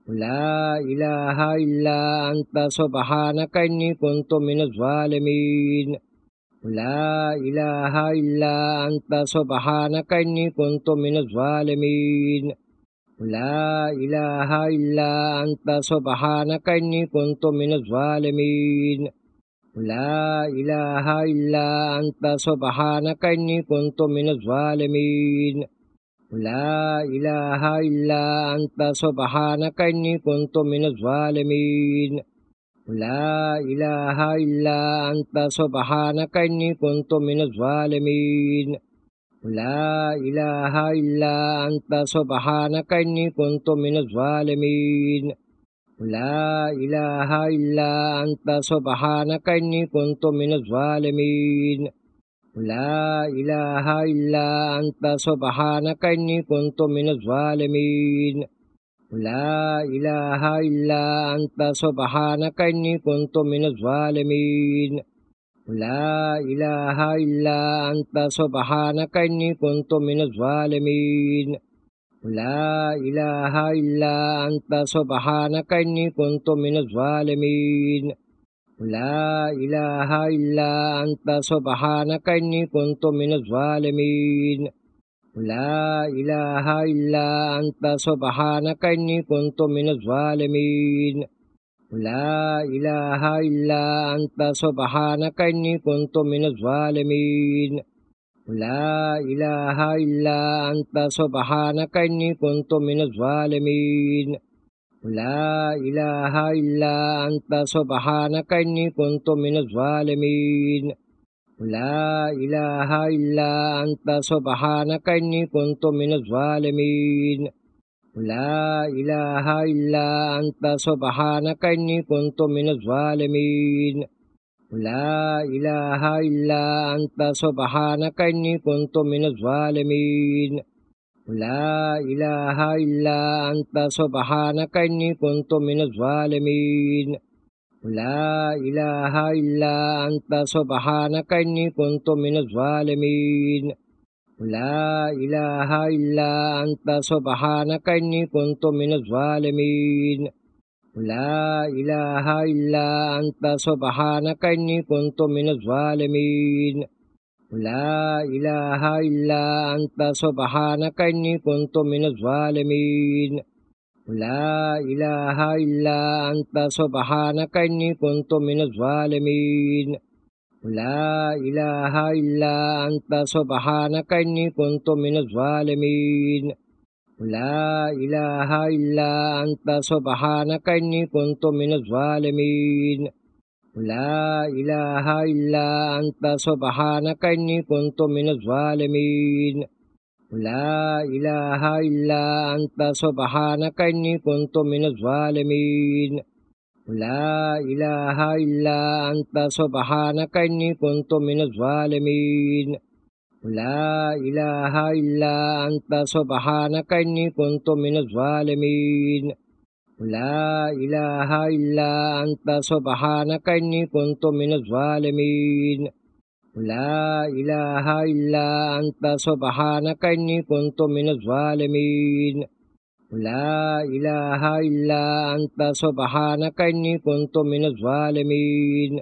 لا إله إلا أنت سبحانك إني كنت من الظالمين لا إله إلا أنت سبحانك إني كنت من الظالمين لا إله إلا أنت سبحانك إني كنت من الظالمين لا إله إلا أنت سبحانك إني كنت من الظالمين لا إله إلا أنت سبحانك إني كنت من الظالمين لا إله إلا أنت سبحانك إني كنت من الظالمين لا إله إلا أنت سبحانك إني كنت من الظالمين لا إله إلا أنت سبحانك إني كنت من الظالمين لا إله إلا أنت سبحانك إني كنت من الظالمين لا إله إلا أنت سبحانك إني كنت من الظالمين لا إله إلا أنت سبحانك إني كنت من الظالمين لا إله إلا أنت سبحانك إني كنت من الظالمين لا إله إلا أنت سبحانك إني كنت من الظالمين لا إله إلا أنت سبحانك إني كنت من الظالمين لا إله إلا أنت سبحانك إني كنت من الظالمين لا إله إلا أنت سبحانك إني كنت من الظالمين لا إله إلا أنت سبحانك إني كنت من الظالمين لا إله إلا أنت سبحانك إني كنت من الظالمين لا إله إلا أنت سبحانك إني كنت من الظالمين لا إله إلا أنت سبحانك إني كنت من الظالمين لا إله إلا أنت سبحانك إني كنت من الظالمين لا إله إلا أنت سبحانك إني كنت من الظالمين لا إله إلا أنت سبحانك إني كنت من الظالمين لا إله إلا أنت سبحانك إني كنت من الظالمين لا إله إلا أنت سبحانك إني كنت من الظالمين لا إله إلا أنت سبحانك إني كنت من الظالمين لا إله إلا أنت سبحانك إني كنت من الظالمين لا إله إلا أنت سبحانك إني كنت من الظالمين لا إله إلا أنت سبحانك إني كنت من الظالمين لا إله إلا أنت سبحانك إني كنت من الظالمين لا إله إلا أنت سبحانك إني كنت من الظالمين لا إله إلا أنت سبحانك إني كنت من الظالمين لا إله إلا أنت سبحانك إني كنت من الظالمين لا إله إلا أنت سبحانك إني كنت من الظالمين لا إله إلا أنت سبحانك إني كنت من الظالمين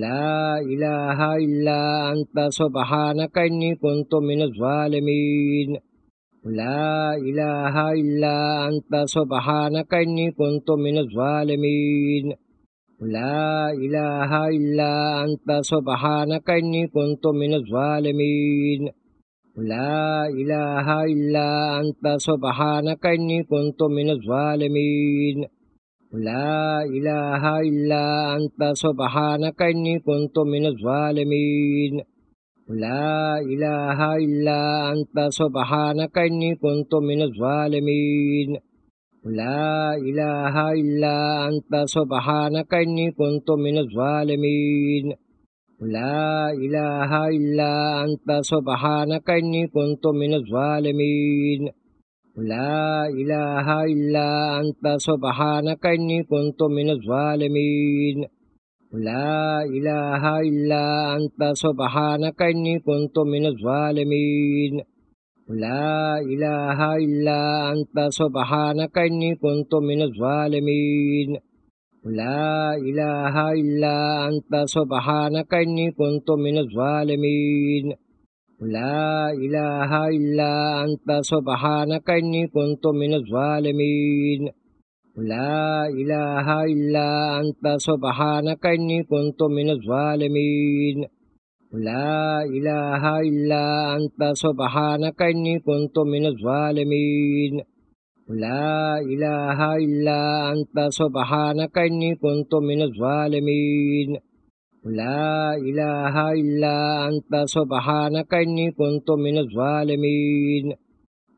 لا إله إلا أنت سبحانك إني كنت من الظالمين لا إله إلا أنت سبحانك إني كنت من الظالمين لا إله إلا أنت سبحانك إني كنت من الظالمين لا إله إلا أنت سبحانك إني كنت من الظالمين لا إله إلا أنت سبحانك إني كنت من الظالمين لا إله إلا أنت سبحانك إني كنت من الظالمين لا إله إلا أنت سبحانك إني كنت من الظالمين لا إله إلا أنت سبحانك إني كنت من الظالمين لا إله إلا أنت سبحانك إني كنت من الظالمين لا إله إلا أنت سبحانك إني كنت من الظالمين لا إله إلا أنت سبحانك إني كنت من الظالمين لا إله إلا أنت سبحانك إني كنت من الظالمين لا إله إلا أنت سبحانك إني كنت من الظالمين لا إله إلا أنت سبحانك إني كنت من الظالمين لا إله إلا أنت سبحانك إني كنت من الظالمين لا إله إلا أنت سبحانك إني كنت من الظالمين لا إله إلا أنت سبحانك إني كنت من الظالمين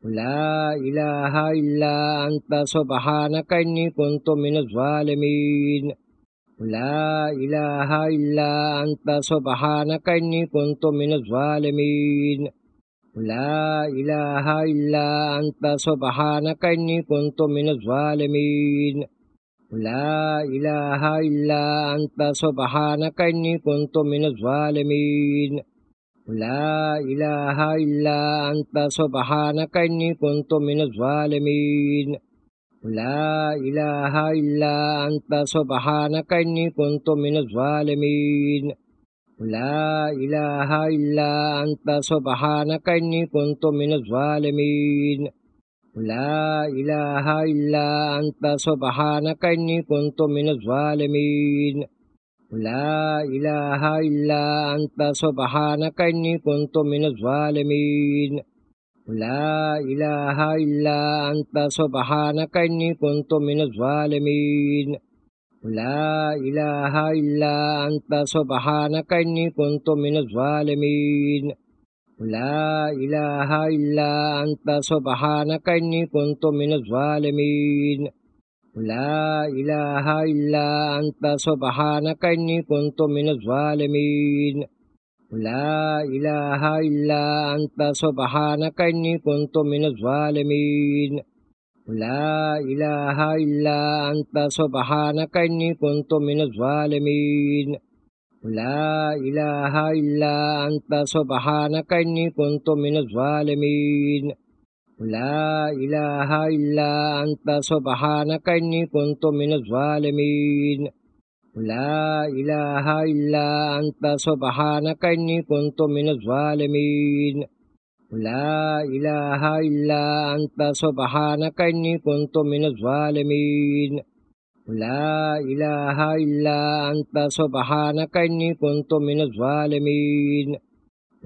لا إله إلا أنت سبحانك إني كنت من الظالمين لا إله إلا أنت سبحانك إني كنت من الظالمين لا إله إلا أنت سبحانك إني كنت من الظالمين لا إله إلا أنت سبحانك إني كنت من الظالمين لا إله إلا أنت سبحانك إني كنت من الظالمين لا إله إلا أنت سبحانك إني كنت من الظالمين لا إله إلا أنت سبحانك إني كنت من الظالمين لا إله إلا أنت سبحانك إني كنت من الظالمين لا إله إلا أنت سبحانك إني كنت من الظالمين لا إله إلا أنت سبحانك إني كنت من الظالمين لا إله إلا أنت سبحانك إني كنت من الظالمين لا إله إلا أنت سبحانك إني كنت من الظالمين لا إله إلا أنت سبحانك إني كنت من الظالمين لا إله إلا أنت سبحانك إني كنت من الظالمين لا إله إلا أنت سبحانك إني كنت من الظالمين لا إله إلا أنت سبحانك إني كنت من الظالمين لا إله إلا أنت سبحانك إني كنت من الظالمين لا إله إلا أنت سبحانك إني كنت من الظالمين لا إله إلا أنت سبحانك إني كنت من الظالمين لا إله إلا أنت سبحانك إني كنت من الظالمين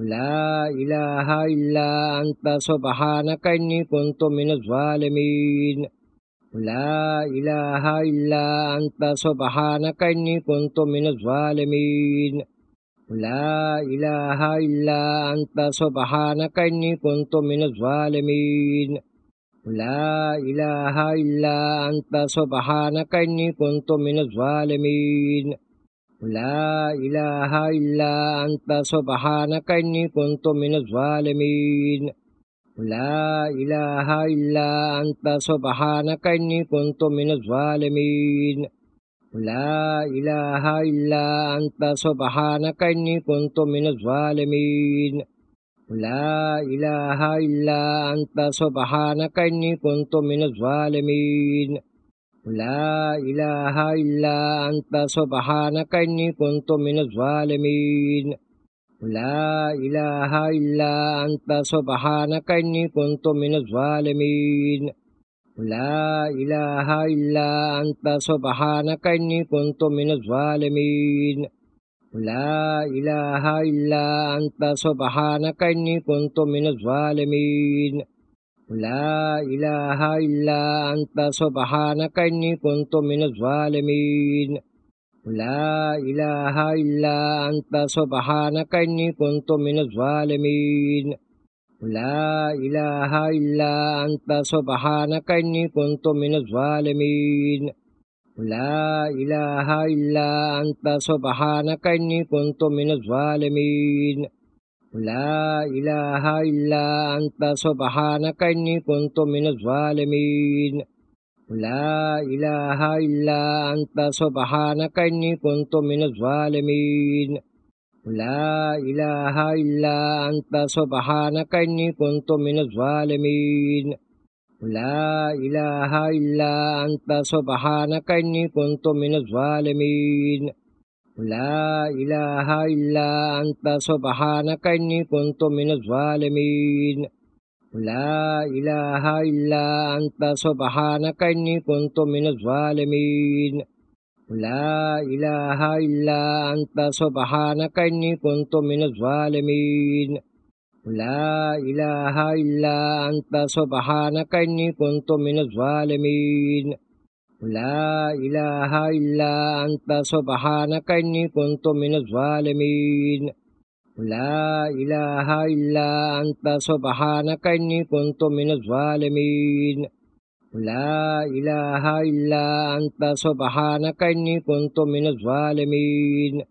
لا إله إلا أنت سبحانك إني كنت من الظالمين لا إله إلا أنت سبحانك إني كنت من الظالمين لا إله إلا أنت سبحانك إني كنت من الظالمين لا إله إلا أنت سبحانك إني كنت من الظالمين لا إله إلا أنت سبحانك إني كنت من الظالمين لا إله إلا أنت سبحانك إني كنت من الظالمين لا إله إلا أنت سبحانك إني كنت من الظالمين لا إله إلا أنت سبحانك إني كنت من الظالمين لا إله إلا أنت سبحانك إني كنت من الظالمين لا إله إلا أنت سبحانك إني كنت من الظالمين لا إله إلا أنت سبحانك إني كنت من الظالمين لا إله إلا أنت سبحانك إني كنت من الظالمين لا إله إلا أنت سبحانك إني كنت من الظالمين لا إله إلا أنت سبحانك إني كنت من الظالمين لا إله إلا أنت سبحانك إني كنت من الظالمين لا إله إلا أنت سبحانك إني كنت من الظالمين لا إله إلا أنت سبحانك إني كنت من الظالمين لا إله إلا أنت سبحانك إني كنت من الظالمين لا إله إلا أنت سبحانك إني كنت من الظالمين لا إله إلا أنت سبحانك إني كنت من الظالمين لا إله إلا أنت سبحانك إني كنت من الظالمين لا إله إلا أنت سبحانك إني كنت من الظالمين لا إله إلا أنت سبحانك إني كنت من الظالمين لا إله إلا أنت سبحانك إني كنت من الظالمين لا إله إلا أنت سبحانك إني كنت من الظالمين لا إله إلا أنت سبحانك إني كنت من الظالمين لا إله إلا أنت سبحانك إني كنت من الظالمين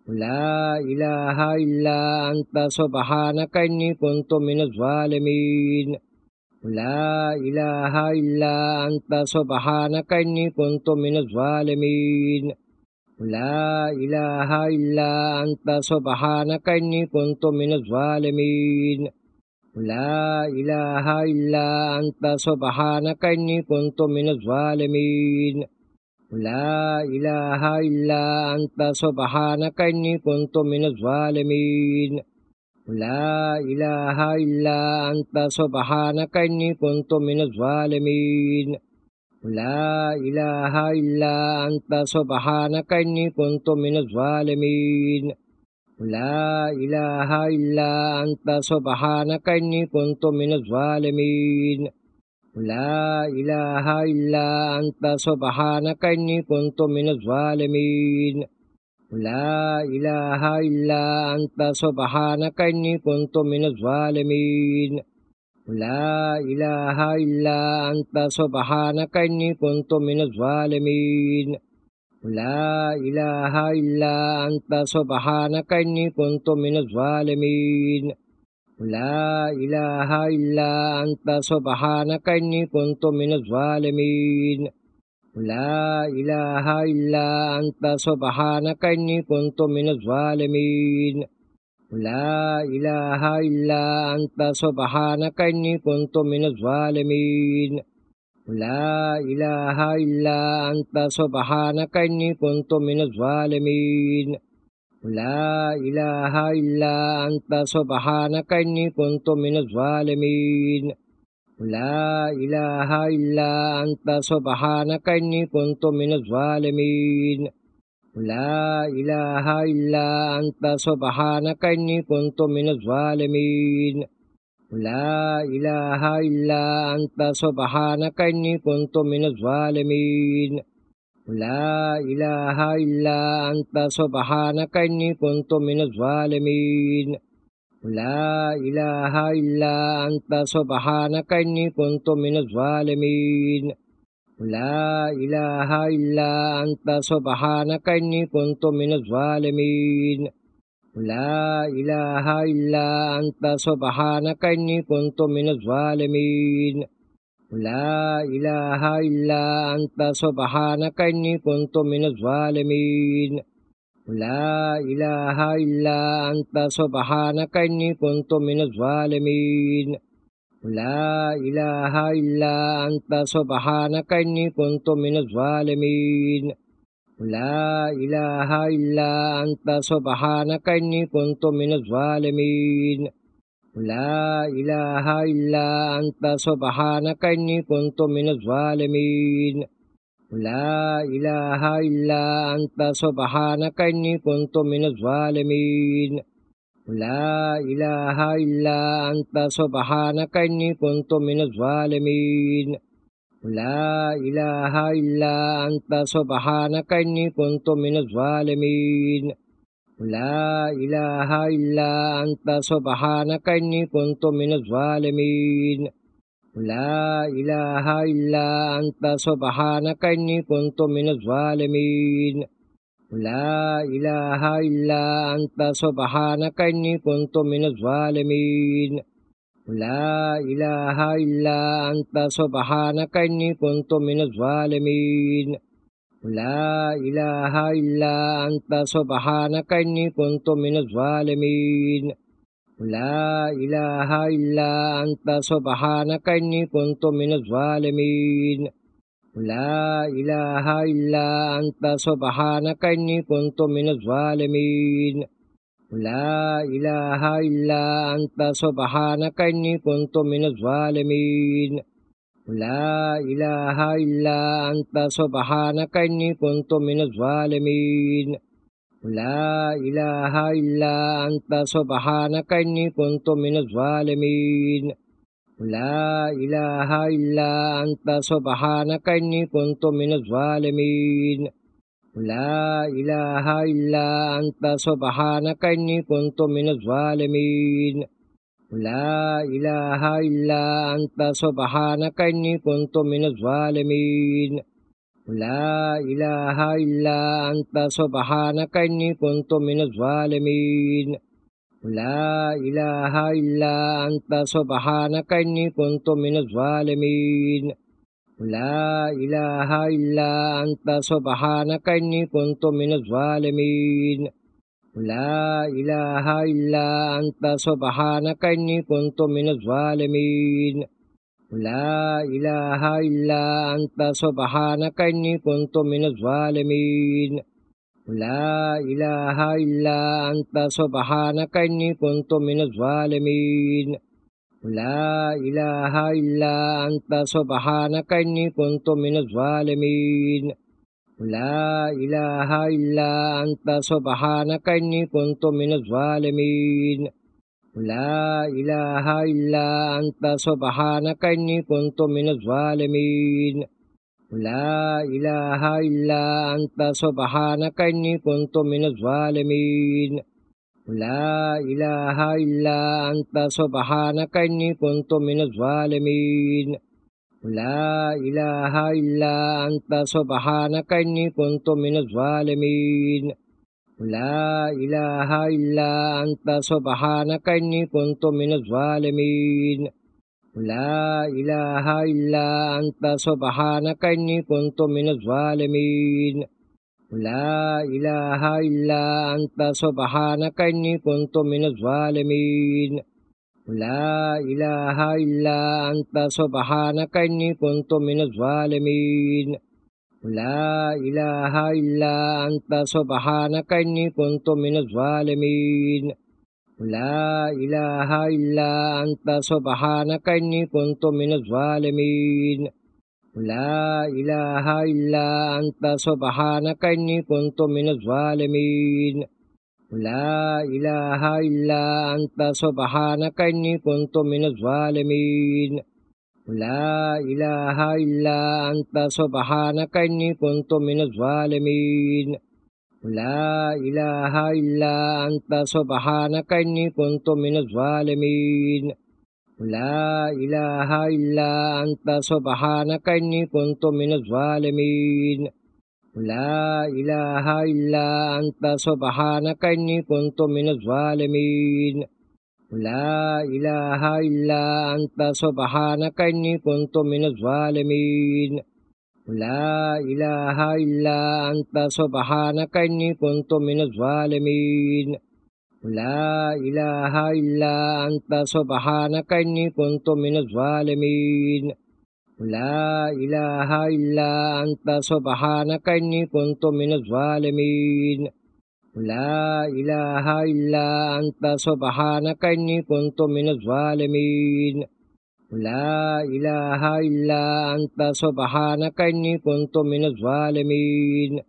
لا إله إلا أنت سبحانك إني كنت من الظالمين لا إله إلا أنت سبحانك إني كنت من الظالمين لا إله إلا أنت سبحانك إني كنت من الظالمين لا إله إلا أنت سبحانك إني كنت من الظالمين لا إله إلا أنت سبحانك إني كنت من الظالمين لا إله إلا أنت سبحانك إني كنت من الظالمين لا إله إلا أنت سبحانك إني كنت من الظالمين لا إله إلا أنت سبحانك إني كنت من الظالمين لا إله إلا أنت سبحانك إني كنت من الظالمين لا إله إلا أنت سبحانك إني كنت من الظالمين لا إله إلا أنت سبحانك إني كنت من الظالمين لا إله إلا أنت سبحانك إني كنت من الظالمين لا إله إلا أنت سبحانك إني كنت من الظالمين لا إله إلا أنت سبحانك إني كنت من الظالمين لا إله إلا أنت سبحانك إني كنت من الظالمين لا إله إلا أنت سبحانك إني كنت من الظالمين لا إله إلا أنت سبحانك إني كنت من الظالمين لا إله إلا أنت سبحانك إني كنت من الظالمين لا إله إلا أنت سبحانك إني كنت من الظالمين لا إله إلا أنت سبحانك إني كنت من الظالمين لا إله إلا أنت سبحانك إني كنت من الظالمين لا إله إلا أنت سبحانك إني كنت من الظالمين لا إله إلا أنت سبحانك إني كنت من الظالمين لا إله إلا أنت سبحانك إني كنت من الظالمين لا إله إلا أنت سبحانك إني كنت من الظالمين لا إله إلا أنت سبحانك إني كنت من الظالمين لا إله إلا أنت سبحانك إني كنت من الظالمين لا إله إلا أنت سبحانك إني كنت من الظالمين لا إله إلا أنت سبحانك إني كنت من الظالمين لا إله إلا أنت سبحانك إني كنت من الظالمين لا إله إلا أنت سبحانك إني كنت من الظالمين لا إله إلا أنت سبحانك إني كنت من الظالمين لا إله إلا أنت سبحانك إني كنت من الظالمين لا إله إلا أنت سبحانك إني كنت من الظالمين لا إله إلا أنت سبحانك إني كنت من الظالمين لا إله إلا أنت سبحانك إني كنت من الظالمين لا إله إلا أنت سبحانك إني كنت من الظالمين لا إله إلا أنت سبحانك إني كنت من الظالمين لا إله إلا أنت سبحانك إني كنت من الظالمين لا إله إلا أنت سبحانك إني كنت من الظالمين لا إله إلا أنت سبحانك إني كنت من الظالمين لا إله إلا أنت سبحانك إني كنت من الظالمين لا إله إلا أنت سبحانك إني كنت من الظالمين لا إله إلا أنت سبحانك إني كنت من الظالمين لا إله إلا أنت سبحانك إني كنت من الظالمين لا إله إلا أنت سبحانك إني كنت من الظالمين لا إله إلا أنت سبحانك إني كنت من الظالمين لا إله إلا أنت سبحانك إني كنت من الظالمين لا إله إلا أنت سبحانك إني كنت من الظالمين لا إله إلا أنت سبحانك إني كنت من الظالمين لا إله إلا أنت سبحانك إني كنت من الظالمين لا إله إلا أنت سبحانك إني كنت من الظالمين لا إله إلا أنت سبحانك إني كنت من الظالمين لا إله إلا أنت سبحانك إني كنت من الظالمين لا إله إلا أنت سبحانك إني كنت من الظالمين لا إله إلا أنت سبحانك إني كنت من الظالمين لا إله إلا أنت سبحانك إني كنت من الظالمين لا إله إلا أنت سبحانك إني كنت من الظالمين لا إله إلا أنت سبحانك إني كنت من الظالمين لا إله إلا أنت سبحانك إني كنت من الظالمين لا إله إلا أنت سبحانك إني كنت من الظالمين لا إله إلا أنت سبحانك إني كنت من الظالمين لا إله إلا أنت سبحانك إني كنت من الظالمين لا إله إلا أنت سبحانك إني كنت من الظالمين لا إله إلا أنت سبحانك إني كنت من الظالمين لا إله إلا أنت سبحانك إني كنت من الظالمين لا إله إلا أنت سبحانك إني كنت من الظالمين لا إله إلا أنت سبحانك إني كنت من الظالمين لا إله إلا أنت سبحانك إني كنت من الظالمين لا إله إلا أنت سبحانك إني كنت من الظالمين لا إله إلا أنت سبحانك إني كنت من الظالمين لا إله إلا أنت سبحانك إني كنت من الظالمين لا إله إلا أنت سبحانك إني كنت من الظالمين لا إله إلا أنت سبحانك إني كنت من الظالمين لا إله إلا أنت سبحانك إني كنت من الظالمين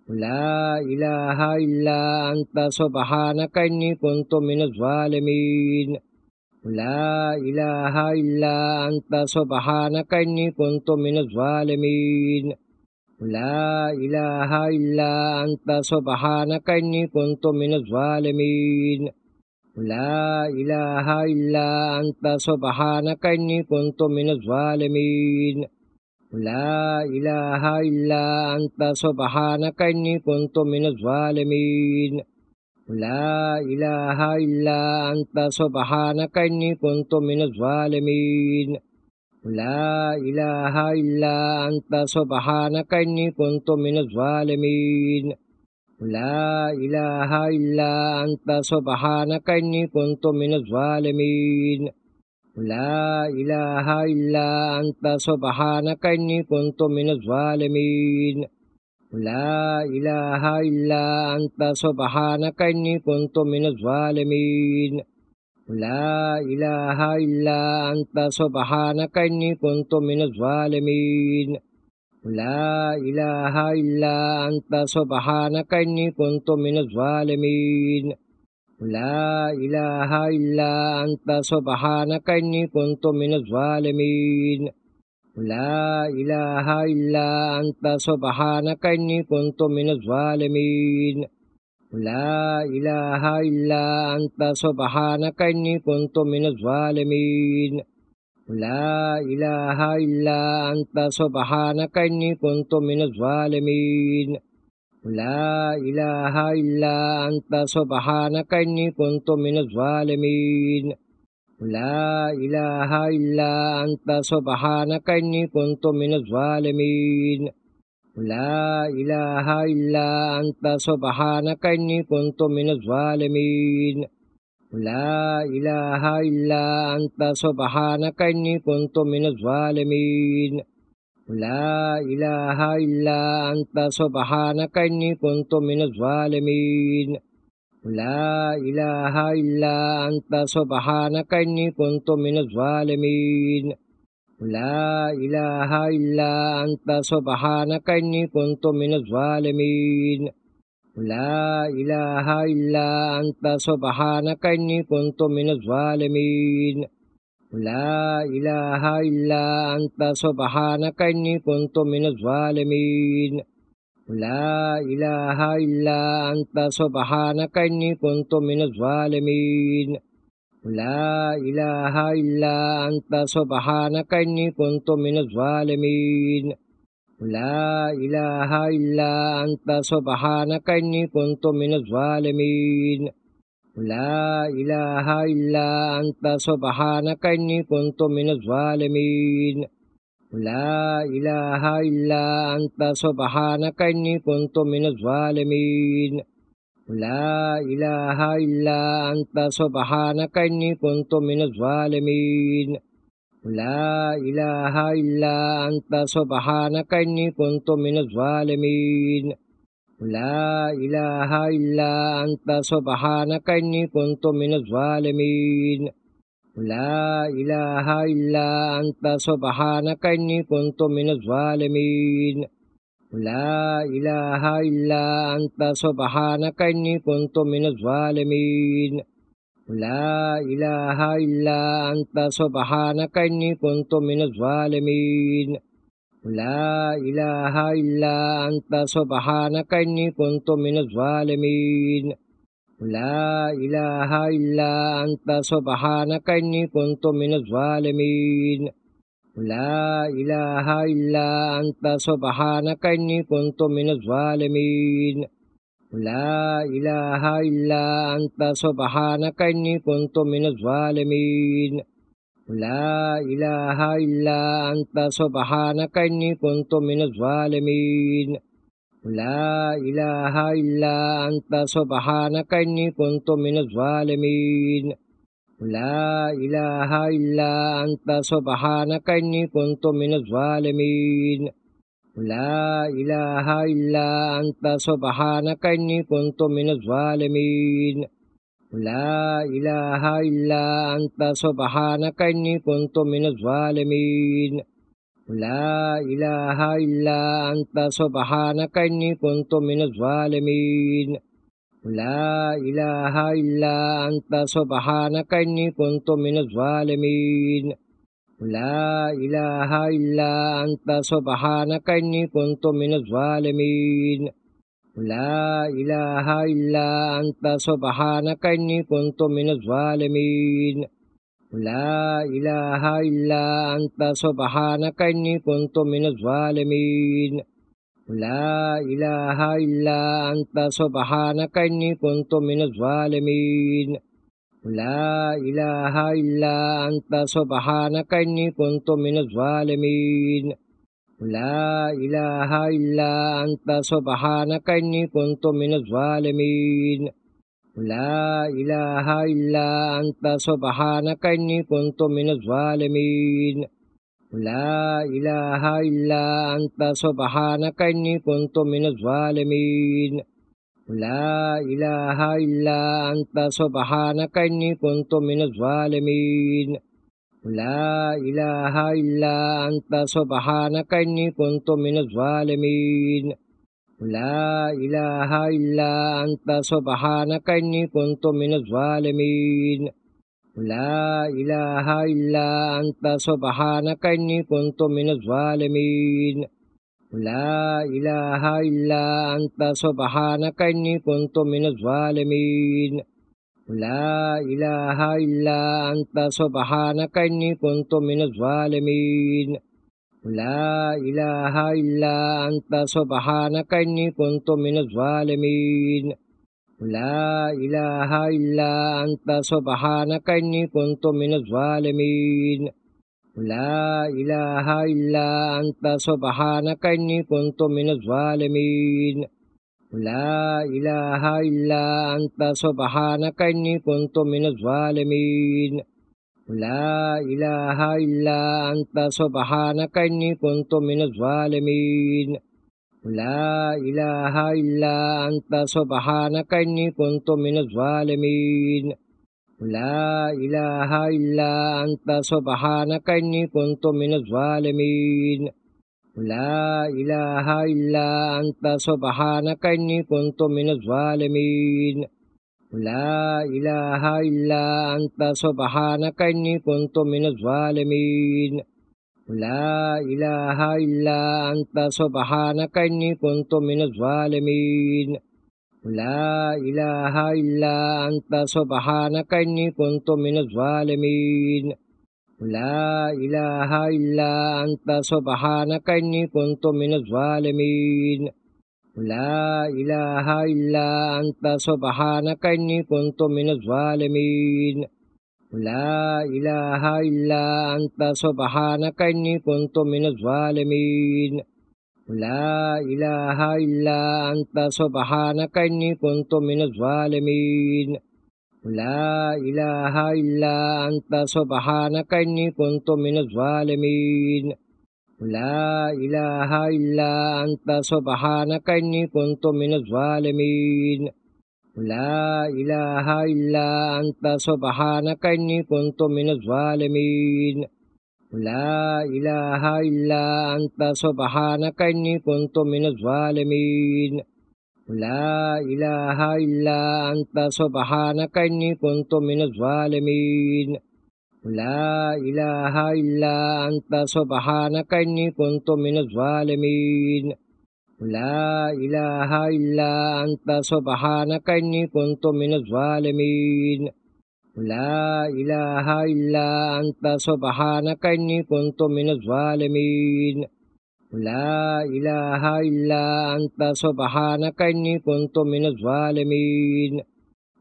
لا إله إلا أنت سبحانك إني كنت من الظالمين لا إله إلا أنت سبحانك إني كنت من الظالمين لا إله إلا أنت سبحانك إني كنت من الظالمين لا إله إلا أنت سبحانك إني كنت من الظالمين لا إله إلا أنت سبحانك إني كنت من الظالمين لا إله إلا أنت سبحانك إني كنت من الظالمين لا إله إلا أنت سبحانك إني كنت من الظالمين لا إله إلا أنت سبحانك إني كنت من الظالمين لا إله إلا أنت سبحانك إني كنت من الظالمين لا إله إلا أنت سبحانك إني كنت من الظالمين لا إله إلا أنت سبحانك إني كنت من الظالمين لا إله إلا أنت سبحانك إني كنت من الظالمين لا إله إلا أنت سبحانك إني كنت من الظالمين لا إله إلا أنت سبحانك إني كنت من الظالمين لا إله إلا أنت سبحانك إني كنت من الظالمين لا إله إلا أنت سبحانك إني كنت من الظالمين لا إله إلا أنت سبحانك إني كنت من الظالمين لا إله إلا أنت سبحانك إني كنت من الظالمين لا إله إلا أنت سبحانك إني كنت من الظالمين لا إله إلا أنت سبحانك إني كنت من الظالمين لا إله إلا أنت سبحانك إني كنت من الظالمين لا إله إلا أنت سبحانك إني كنت من الظالمين لا إله إلا أنت سبحانك إني كنت من الظالمين لا إله إلا أنت سبحانك إني كنت من الظالمين لا إله إلا أنت سبحانك إني كنت من الظالمين لا إله إلا أنت سبحانك إني كنت من الظالمين لا إله إلا أنت سبحانك إني كنت من الظالمين لا إله إلا أنت سبحانك إني كنت من الظالمين لا إله إلا أنت سبحانك إني كنت من الظالمين لا إله إلا أنت سبحانك إني كنت من الظالمين لا إله إلا أنت سبحانك إني كنت من الظالمين لا إله إلا أنت سبحانك إني كنت من الظالمين لا إله إلا أنت سبحانك إني كنت من الظالمين لا إله إلا أنت سبحانك إني كنت من الظالمين لا إله إلا أنت سبحانك إني كنت من الظالمين لا إله إلا أنت سبحانك إني كنت من الظالمين لا إله إلا أنت سبحانك إني كنت من الظالمين لا إله إلا أنت سبحانك إني كنت من الظالمين لا إله إلا أنت سبحانك إني كنت من الظالمين لا إله إلا أنت سبحانك إني كنت من الظالمين لا إله إلا أنت سبحانك إني كنت من الظالمين لا إله إلا أنت سبحانك إني كنت من الظالمين لا إله إلا أنت سبحانك إني كنت من الظالمين لا إله إلا أنت سبحانك إني كنت من الظالمين لا إله إلا أنت سبحانك إني كنت من الظالمين لا إله إلا أنت سبحانك إني كنت من الظالمين لا إله إلا أنت سبحانك إني كنت من الظالمين لا إله إلا أنت سبحانك إني كنت من الظالمين لا إله إلا أنت سبحانك إني كنت من الظالمين لا إله إلا أنت سبحانك إني كنت من الظالمين لا إله إلا أنت سبحانك إني كنت من الظالمين لا إله إلا أنت سبحانك إني كنت من الظالمين لا إله إلا أنت سبحانك إني كنت من الظالمين لا إله إلا أنت سبحانك إني كنت من الظالمين لا إله إلا أنت سبحانك إني كنت من الظالمين لا إله إلا أنت سبحانك إني كنت من الظالمين لا إله إلا أنت سبحانك إني كنت من الظالمين لا إله إلا أنت سبحانك إني كنت من الظالمين لا إله إلا أنت سبحانك إني كنت من الظالمين لا إله إلا أنت سبحانك إني كنت من الظالمين لا إله إلا أنت سبحانك إني كنت من الظالمين لا إله إلا أنت سبحانك إني كنت من الظالمين لا إله إلا أنت سبحانك إني كنت من الظالمين لا إله إلا أنت سبحانك إني كنت من الظالمين لا إله إلا أنت سبحانك إني كنت من الظالمين لا إله إلا أنت سبحانك إني كنت من الظالمين لا إله إلا أنت سبحانك إني كنت من الظالمين لا إله إلا أنت سبحانك إني كنت من الظالمين لا إله إلا أنت سبحانك إني كنت من الظالمين لا إله إلا أنت سبحانك إني كنت من الظالمين لا إله إلا أنت سبحانك إني كنت من الظالمين لا إله إلا أنت سبحانك إني كنت من الظالمين لا إله إلا أنت سبحانك إني كنت من الظالمين لا إله إلا أنت سبحانك إني كنت من الظالمين لا إله إلا أنت سبحانك إني كنت من الظالمين لا إله إلا أنت سبحانك إني كنت من الظالمين لا إله إلا أنت سبحانك إني كنت من الظالمين لا إله إلا أنت سبحانك إني كنت من الظالمين لا إله إلا أنت سبحانك إني كنت من الظالمين لا إله إلا أنت سبحانك إني كنت من الظالمين لا إله إلا أنت سبحانك إني كنت من الظالمين لا إله إلا أنت سبحانك إني كنت من الظالمين لا إله إلا أنت سبحانك إني كنت من الظالمين لا إله إلا أنت سبحانك إني كنت من الظالمين لا إله إلا أنت سبحانك إني كنت من الظالمين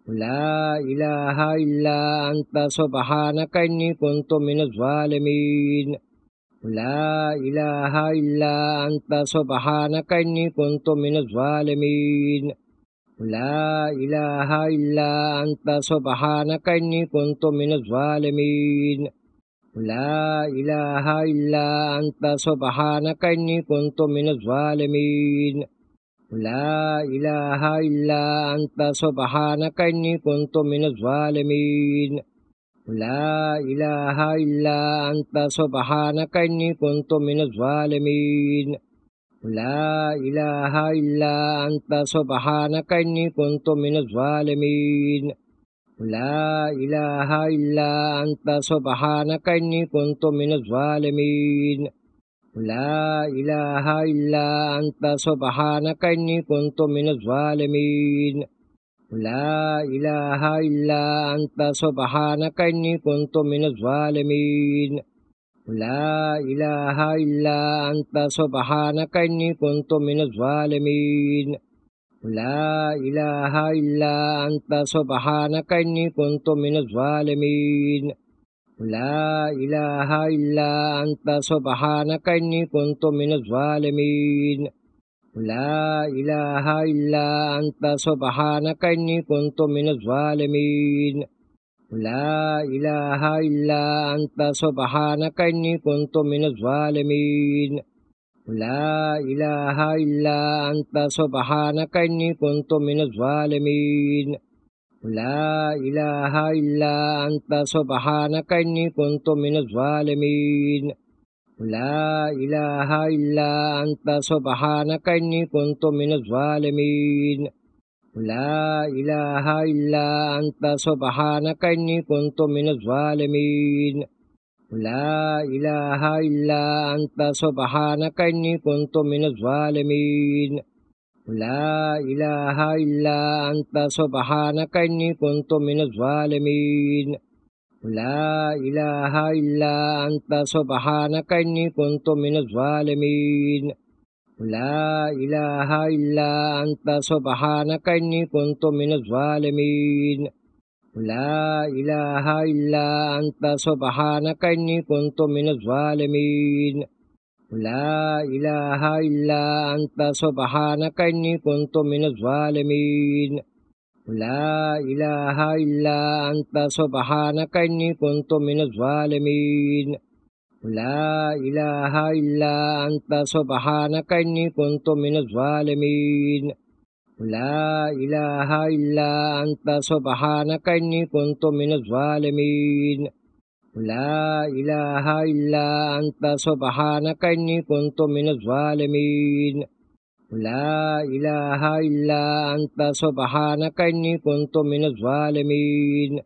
لا إله إلا أنت سبحانك إني كنت من الظالمين لا إله إلا أنت سبحانك إني كنت من الظالمين لا إله إلا أنت سبحانك إني كنت من الظالمين لا إله إلا أنت سبحانك إني كنت من الظالمين لا إله إلا أنت سبحانك إني كنت من الظالمين لا إله إلا أنت سبحانك إني كنت من الظالمين لا إله إلا أنت سبحانك إني كنت من الظالمين لا إله إلا أنت سبحانك إني كنت من الظالمين لا إله إلا أنت سبحانك إني كنت من الظالمين لا إله إلا أنت سبحانك إني كنت من الظالمين لا إله إلا أنت سبحانك إني كنت من الظالمين لا إله إلا أنت سبحانك إني كنت من الظالمين لا إله إلا أنت سبحانك إني كنت من الظالمين لا إله إلا أنت سبحانك إني كنت من الظالمين لا إله إلا أنت سبحانك إني كنت من الظالمين لا إله إلا أنت سبحانك إني كنت من الظالمين لا إله إلا أنت سبحانك إني كنت من الظالمين لا إله إلا أنت سبحانك إني كنت من الظالمين لا إله إلا أنت سبحانك إني كنت من الظالمين لا إله إلا أنت سبحانك إني كنت من الظالمين لا إله إلا أنت سبحانك إني كنت من الظالمين لا إله إلا أنت سبحانك إني كنت من الظالمين لا إله إلا أنت سبحانك إني كنت من الظالمين لا إله إلا أنت سبحانك إني كنت من الظالمين لا إله إلا أنت سبحانك إني كنت من الظالمين لا إله إلا أنت سبحانك إني كنت من الظالمين لا إله إلا أنت سبحانك إني كنت من الظالمين لا إله إلا أنت سبحانك إني كنت من الظالمين لا إله إلا أنت سبحانك إني كنت من الظالمين لا إله إلا أنت سبحانك إني كنت من الظالمين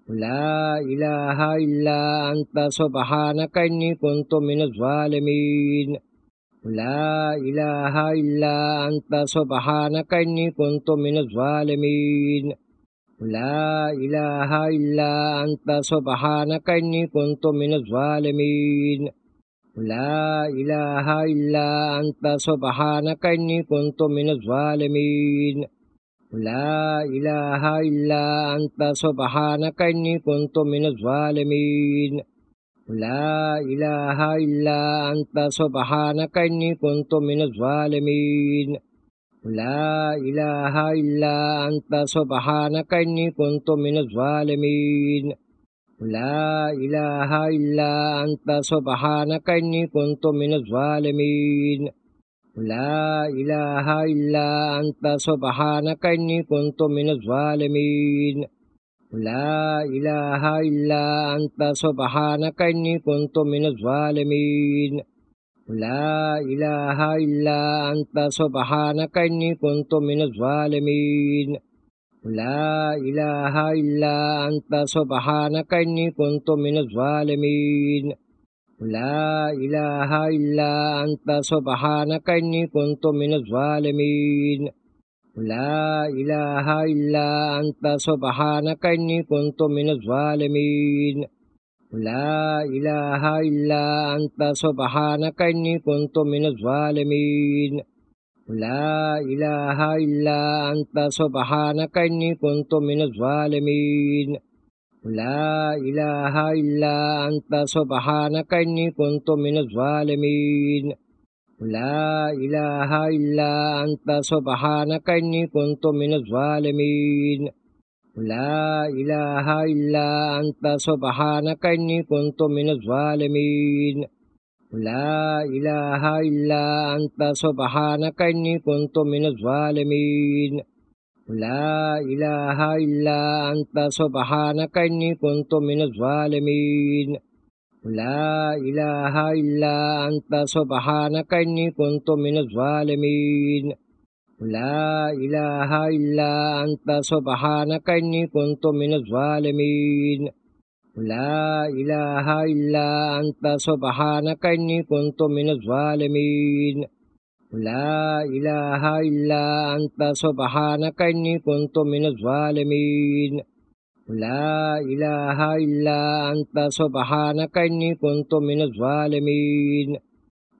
لا إله إلا أنت سبحانك إني كنت من الظالمين لا إله إلا أنت سبحانك إني كنت من الظالمين لا إله إلا أنت سبحانك إني كنت من الظالمين لا إله إلا أنت سبحانك إني كنت من الظالمين لا إله إلا أنت سبحانك إني كنت من الظالمين لا إله إلا أنت سبحانك إني كنت من الظالمين لا إله إلا أنت سبحانك إني كنت من الظالمين لا إله إلا أنت سبحانك إني كنت من الظالمين لا إله إلا أنت سبحانك إني كنت من الظالمين لا إله إلا أنت سبحانك إني كنت من الظالمين لا إله إلا أنت سبحانك إني كنت من الظالمين لا إله إلا أنت سبحانك إني كنت من الظالمين لا إله إلا أنت سبحانك إني كنت من الظالمين لا إله إلا أنت سبحانك إني كنت من الظالمين لا إله إلا أنت سبحانك إني كنت من الظالمين لا إله إلا أنت سبحانك إني كنت من الظالمين لا إله إلا أنت سبحانك إني كنت من الظالمين لا إله إلا أنت سبحانك إني كنت من الظالمين لا إله إلا أنت سبحانك إني كنت من الظالمين لا إله إلا أنت سبحانك إني كنت من الظالمين لا إله إلا أنت سبحانك إني كنت من الظالمين لا إله إلا أنت سبحانك إني كنت من الظالمين لا إله إلا أنت سبحانك إني كنت من الظالمين لا إله إلا أنت سبحانك إني كنت من الظالمين لا إله إلا أنت سبحانك إني كنت من الظالمين لا إله إلا أنت سبحانك إني كنت من الظالمين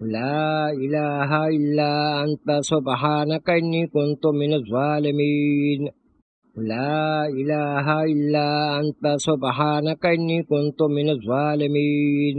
لا إله إلا أنت سبحانك إني كنت من الظالمين لا إله إلا أنت سبحانك إني كنت من الظالمين